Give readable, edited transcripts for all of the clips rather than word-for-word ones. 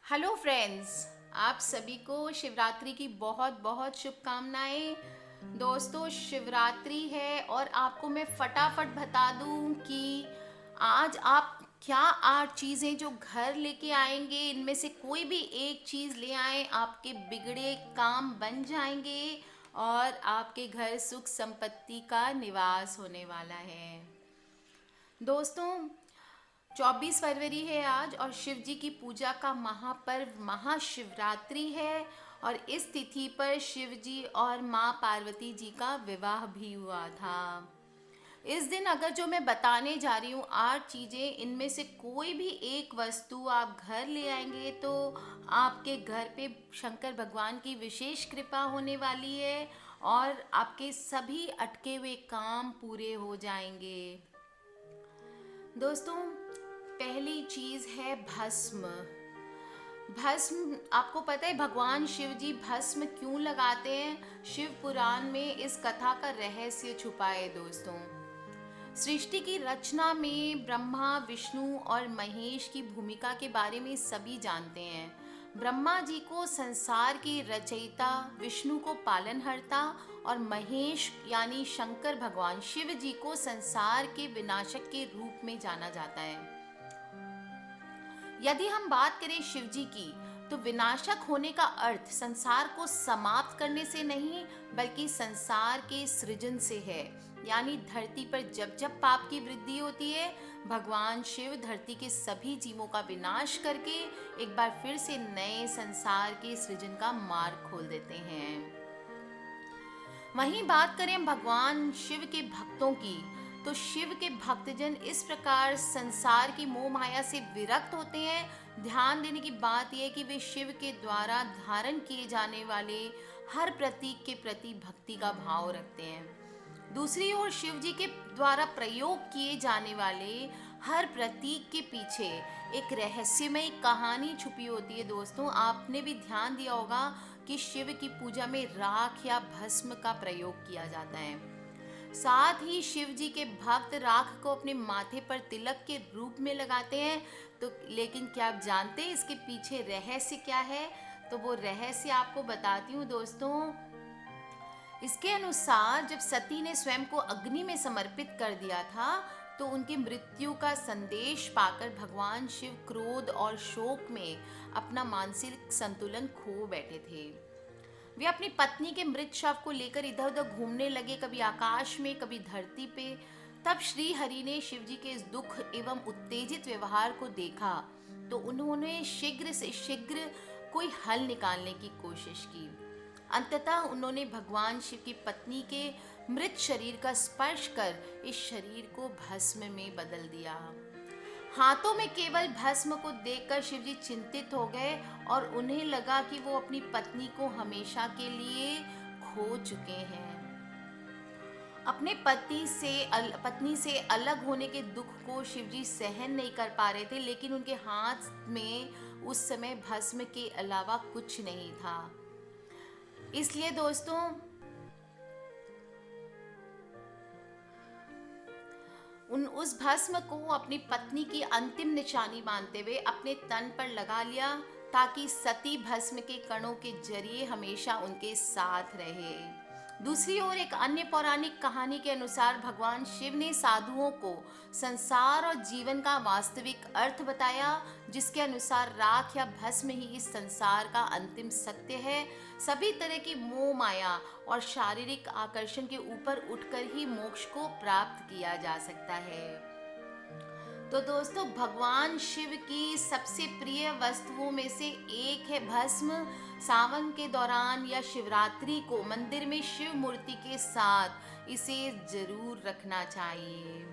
Hello friends. आप सभी को शिवरात्रि की बहुत बहुत शुभकामनाएं। दोस्तों, शिवरात्रि है और आपको मैं फटाफट बता दूं कि आज आप क्या 8 चीज़ें जो घर लेके आएंगे, इनमें से कोई भी एक चीज़ ले आएं, आपके बिगड़े काम बन जाएंगे और आपके घर सुख संपत्ति का निवास होने वाला है। दोस्तों, 24 फरवरी है आज और शिव जी की पूजा का महापर्व महाशिवरात्रि है। और इस तिथि पर शिव जी और माँ पार्वती जी का विवाह भी हुआ था। इस दिन अगर जो मैं बताने जा रही हूँ 8 चीज़ें, इनमें से कोई भी एक वस्तु आप घर ले आएंगे तो आपके घर पे शंकर भगवान की विशेष कृपा होने वाली है और आपके सभी अटके हुए काम पूरे हो जाएंगे। दोस्तों, पहली चीज है भस्म। भस्म, आपको पता है भगवान शिव जी भस्म क्यों लगाते हैं? शिव पुराण में इस कथा का रहस्य छुपा है। दोस्तों, सृष्टि की रचना में ब्रह्मा, विष्णु और महेश की भूमिका के बारे में सभी जानते हैं। ब्रह्मा जी को संसार के रचयिता, विष्णु को पालनहर्ता और महेश यानी शंकर भगवान शिव जी को संसार के विनाशक के रूप में जाना जाता है। यदि हम बात करें शिव जी की, तो विनाशक होने का अर्थ संसार को समाप्त करने से नहीं बल्कि संसार के सृजन से है। यानी धरती पर जब जब पाप की वृद्धि होती है, भगवान शिव धरती के सभी जीवों का विनाश करके एक बार फिर से नए संसार के सृजन का मार्ग खोल देते हैं। वहीं बात करें भगवान शिव के भक्तों की, तो शिव के भक्तजन इस प्रकार संसार की मोह माया से विरक्त होते हैं। ध्यान देने की बात यह है कि वे शिव के द्वारा धारण किए जाने वाले हर प्रतीक के प्रति भक्ति का भाव रखते हैं। दूसरी ओर शिव जी के द्वारा प्रयोग किए जाने वाले हर प्रतीक के पीछे एक रहस्यमय कहानी छुपी होती है। दोस्तों, आपने भी ध्यान दिया होगा कि शिव की पूजा में राख या भस्म का प्रयोग किया जाता है। साथ ही शिव जी के भक्त राख को अपने माथे पर तिलक के रूप में लगाते हैं। तो लेकिन क्या आप जानते हैं इसके पीछे रहस्य क्या है? तो वो रहस्य आपको बताती हूँ। दोस्तों, इसके अनुसार जब सती ने स्वयं को अग्नि में समर्पित कर दिया था, तो उनकी मृत्यु का संदेश पाकर भगवान शिव क्रोध और शोक में अपना मानसिक संतुलन खो बैठे थे। वे अपनी पत्नी के मृत शव को लेकर इधर उधर घूमने लगे, कभी आकाश में कभी धरती पे। तब श्री हरि ने शिव जी के इस दुख एवं उत्तेजित व्यवहार को देखा, तो उन्होंने शीघ्र से शीघ्र कोई हल निकालने की कोशिश की। अंततः उन्होंने भगवान शिव की पत्नी के मृत शरीर का स्पर्श कर इस शरीर को भस्म में बदल दिया। हाथों में केवल भस्म को देखकर शिवजी चिंतित हो गए और उन्हें लगा कि वो अपनी पत्नी को हमेशा के लिए खो चुके हैं। अपने पत्नी से अलग होने के दुख को शिवजी सहन नहीं कर पा रहे थे, लेकिन उनके हाथ में उस समय भस्म के अलावा कुछ नहीं था। इसलिए दोस्तों, उस भस्म को अपनी पत्नी की अंतिम निशानी मानते हुए अपने तन पर लगा लिया, ताकि सती भस्म के कणों के जरिए हमेशा उनके साथ रहे। दूसरी ओर एक अन्य पौराणिक कहानी के अनुसार भगवान शिव ने साधुओं को संसार और जीवन का वास्तविक अर्थ बताया, जिसके अनुसार राख या भस्म ही इस संसार का अंतिम सत्य है। सभी तरह की मोह माया और शारीरिक आकर्षण के ऊपर उठकर ही मोक्ष को प्राप्त किया जा सकता है। तो दोस्तों, भगवान शिव की सबसे प्रिय वस्तुओं में से एक है भस्म। सावन के दौरान या शिवरात्रि को मंदिर में शिव मूर्ति के साथ इसे जरूर रखना चाहिए।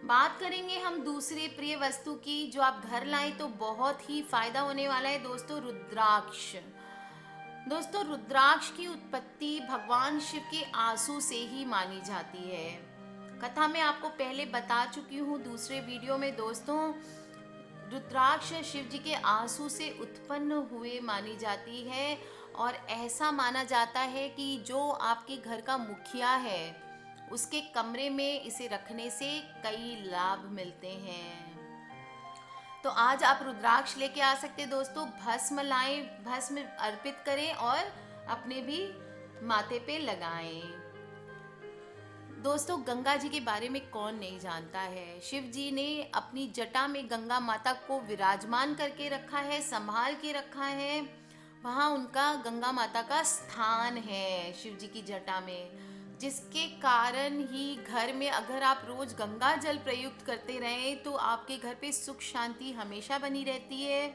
बात करेंगे हम दूसरे प्रिय वस्तु की, जो आप घर लाएं तो बहुत ही फायदा होने वाला है। दोस्तों, रुद्राक्ष। दोस्तों, रुद्राक्ष की उत्पत्ति भगवान शिव के आंसू से ही मानी जाती है। कथा मैं आपको पहले बता चुकी हूँ दूसरे वीडियो में। दोस्तों, रुद्राक्ष शिव जी के आंसू से उत्पन्न हुए मानी जाती है और ऐसा माना जाता है कि जो आपके घर का मुखिया है उसके कमरे में इसे रखने से कई लाभ मिलते हैं। तो आज आप रुद्राक्ष लेके आ सकते हैं दोस्तों, भस्म लाएं, भस्म अर्पित करें और अपने भी माथे पे लगाएं। दोस्तों गंगा जी के बारे में कौन नहीं जानता है। शिव जी ने अपनी जटा में गंगा माता को विराजमान करके रखा है, संभाल के रखा है। वहाँ उनका गंगा माता का स्थान है शिव जी की जटा में, जिसके कारण ही घर में अगर आप रोज गंगा जल प्रयुक्त करते रहें तो आपके घर पे सुख शांति हमेशा बनी रहती है।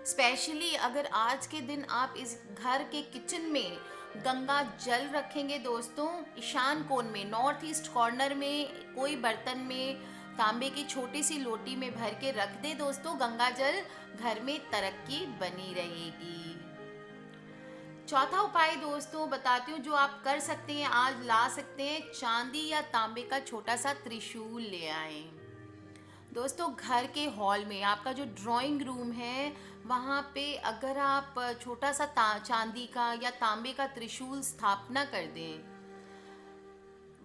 स्पेशली अगर आज के दिन आप इस घर के किचन में गंगा जल रखेंगे दोस्तों, ईशान कोण में, नॉर्थ ईस्ट कॉर्नर में कोई बर्तन में तांबे की छोटी सी लोटी में भर के रख दे दोस्तों गंगा जल, घर में तरक्की बनी रहेगी। चौथा उपाय दोस्तों बताती हूँ जो आप कर सकते हैं, आज ला सकते हैं, चांदी या तांबे का छोटा सा त्रिशूल ले आएं। दोस्तों घर के हॉल में आपका जो ड्राइंग रूम है वहाँ पे अगर आप छोटा सा चांदी का या तांबे का त्रिशूल स्थापना कर दें,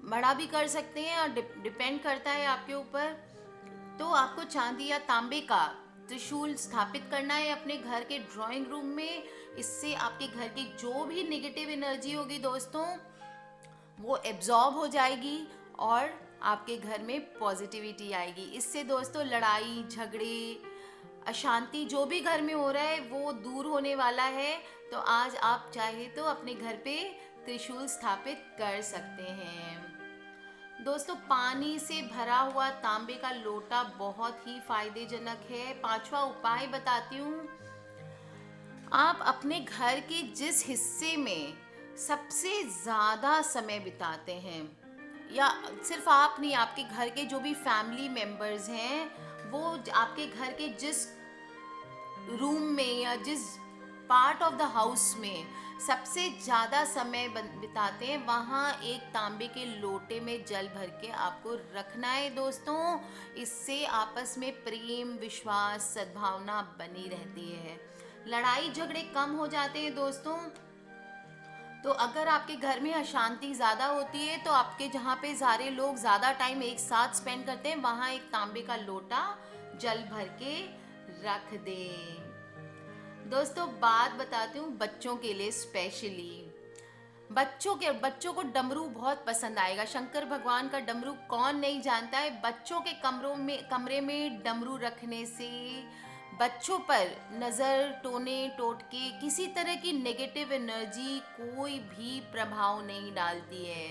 बड़ा भी कर सकते हैं और डिपेंड करता है आपके ऊपर। तो आपको चांदी या तांबे का त्रिशूल स्थापित करना है अपने घर के ड्राइंग रूम में। इससे आपके घर की जो भी नेगेटिव एनर्जी होगी दोस्तों वो एब्जॉर्ब हो जाएगी और आपके घर में पॉजिटिविटी आएगी। इससे दोस्तों लड़ाई झगड़े अशांति जो भी घर में हो रहा है वो दूर होने वाला है। तो आज आप चाहे तो अपने घर पे त्रिशूल स्थापित कर सकते हैं। दोस्तों पानी से भरा हुआ तांबे का लोटा बहुत ही फायदेजनक है। पांचवा उपाय बताती हूँ, आप अपने घर के जिस हिस्से में सबसे ज़्यादा समय बिताते हैं, या सिर्फ आप नहीं, आपके घर के जो भी फैमिली मेंबर्स हैं वो आपके घर के जिस रूम में या जिस पार्ट ऑफ द हाउस में सबसे ज़्यादा समय बिताते हैं, वहाँ एक तांबे के लोटे में जल भर के आपको रखना है दोस्तों। इससे आपस में प्रेम विश्वास सद्भावना बनी रहती है, लड़ाई झगड़े कम हो जाते हैं दोस्तों। तो अगर आपके घर में अशांति ज़्यादा होती है तो आपके जहाँ पे सारे लोग ज़्यादा टाइम एक साथ स्पेंड करते हैं वहाँ एक तांबे का लोटा जल भर के रख दें। दोस्तों बात बताती हूँ बच्चों के लिए, स्पेशली बच्चों को डमरू बहुत पसंद आएगा। शंकर भगवान का डमरू कौन नहीं जानता है। बच्चों के कमरे में डमरू रखने से बच्चों पर नज़र टोने टोटके किसी तरह की नेगेटिव एनर्जी कोई भी प्रभाव नहीं डालती है।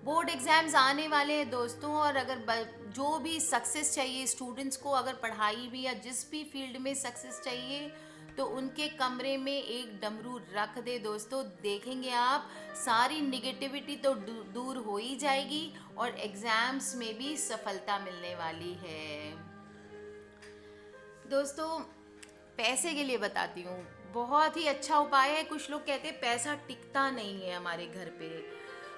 बोर्ड एग्ज़ाम्स आने वाले हैं दोस्तों, और अगर जो भी सक्सेस चाहिए स्टूडेंट्स को, अगर पढ़ाई भी या जिस भी फील्ड में सक्सेस चाहिए तो उनके कमरे में एक डमरू रख दे दोस्तों। देखेंगे आप सारी निगेटिविटी तो दूर हो ही जाएगी और एग्ज़ाम्स में भी सफलता मिलने वाली है। दोस्तों पैसे के लिए बताती हूँ, बहुत ही अच्छा उपाय है। कुछ लोग कहते हैं पैसा टिकता नहीं है हमारे घर पे,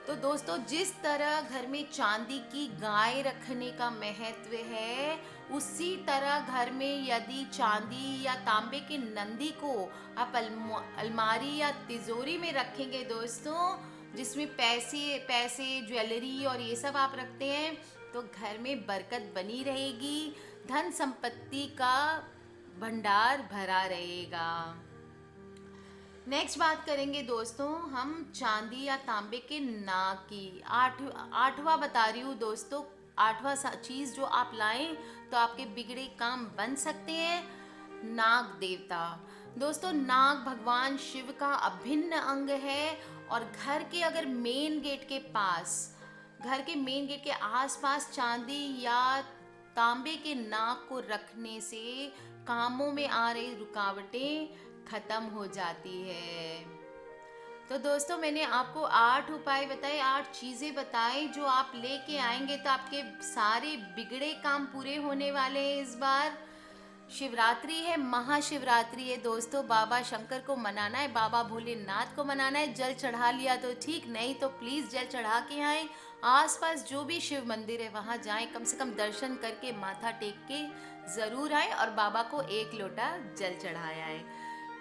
तो दोस्तों जिस तरह घर में चांदी की गाय रखने का महत्व है, उसी तरह घर में यदि चांदी या तांबे के नंदी को आप अलमारी या तिजोरी में रखेंगे दोस्तों, जिसमें पैसे ज्वेलरी और ये सब आप रखते हैं, तो घर में बरकत बनी रहेगी, धन संपत्ति का भंडार भरा रहेगा। नेक्स्ट बात करेंगे दोस्तों हम चांदी या तांबे के नाग की। आठवां बता रही हूँ दोस्तों, आठवां चीज़ जो आप लाएं तो आपके बिगड़े काम बन सकते हैं, नाग देवता। दोस्तों नाग भगवान शिव का अभिन्न अंग है, और घर के अगर मेन गेट के पास, घर के मेन गेट के आसपास चांदी या तांबे के नाग को रखने से कामों में आ रही रुकावटें खत्म हो जाती है। तो दोस्तों मैंने आपको 8 उपाय बताए, 8 चीज़ें बताई जो आप लेके आएंगे तो आपके सारे बिगड़े काम पूरे होने वाले हैं। इस बार शिवरात्रि है, महाशिवरात्रि है दोस्तों, बाबा शंकर को मनाना है, बाबा भोलेनाथ को मनाना है। जल चढ़ा लिया तो ठीक, नहीं तो प्लीज़ जल चढ़ा के आएँ। आसपास जो भी शिव मंदिर है वहाँ जाएं, कम से कम दर्शन करके माथा टेक के ज़रूर आए और बाबा को एक लोटा जल चढ़ाया है।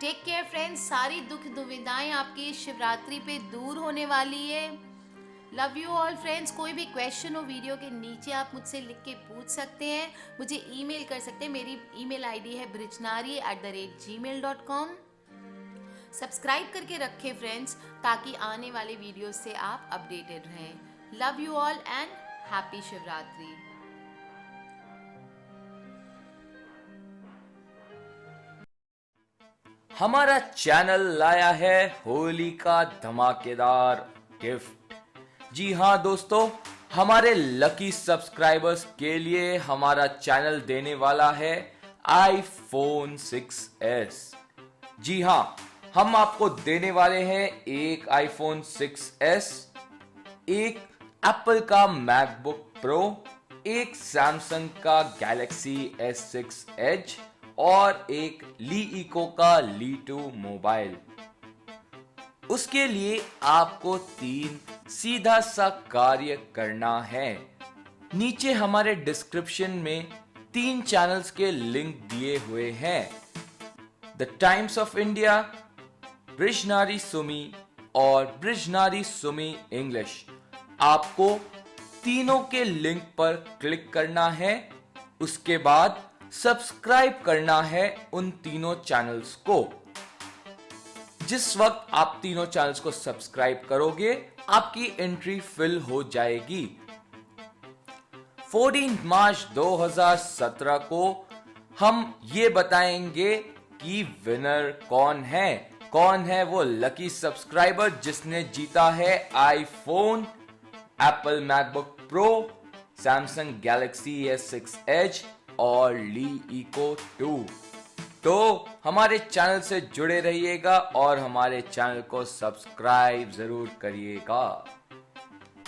टेक केयर फ्रेंड्स, सारी दुख दुविधाएं आपकी शिवरात्रि पे दूर होने वाली है। Love you all friends. कोई भी क्वेश्चन हो वीडियो के नीचे आप मुझसे लिख के पूछ सकते हैं, मुझे ईमेल कर सकते हैं। मेरी ईमेल आईडी है brijnari@gmail.com। सब्सक्राइब करके रखें फ्रेंड्स, ताकि आने वाले वीडियो से आप अपडेटेड रहें। Love you all and happy Shivratri. हमारा चैनल लाया है होली का धमाकेदार गिफ्ट। जी हाँ दोस्तों, हमारे लकी सब्सक्राइबर्स के लिए हमारा चैनल देने वाला है iPhone 6s। जी हाँ, हम आपको देने वाले हैं एक iPhone 6s, एक एप्पल का मैकबुक प्रो, एक सैमसंग का गैलेक्सी S6 एज और एक ली इको का ली 2 मोबाइल। उसके लिए आपको 3 सीधा सा कार्य करना है। नीचे हमारे डिस्क्रिप्शन में 3 चैनल्स के लिंक दिए हुए हैं, the Times of India, Brijnari Sumi और बृजनारी सुमी इंग्लिश। आपको तीनों के लिंक पर क्लिक करना है, उसके बाद सब्सक्राइब करना है उन तीनों चैनल्स को। जिस वक्त आप तीनों चैनल्स को सब्सक्राइब करोगे, आपकी एंट्री फिल हो जाएगी। 14 मार्च 2017 को हम ये बताएंगे कि विनर कौन है वो लकी सब्सक्राइबर जिसने जीता है iPhone, Apple MacBook Pro, Samsung Galaxy S6 edge और ली इको 2। तो हमारे चैनल से जुड़े रहिएगा और हमारे चैनल को सब्सक्राइब जरूर करिएगा।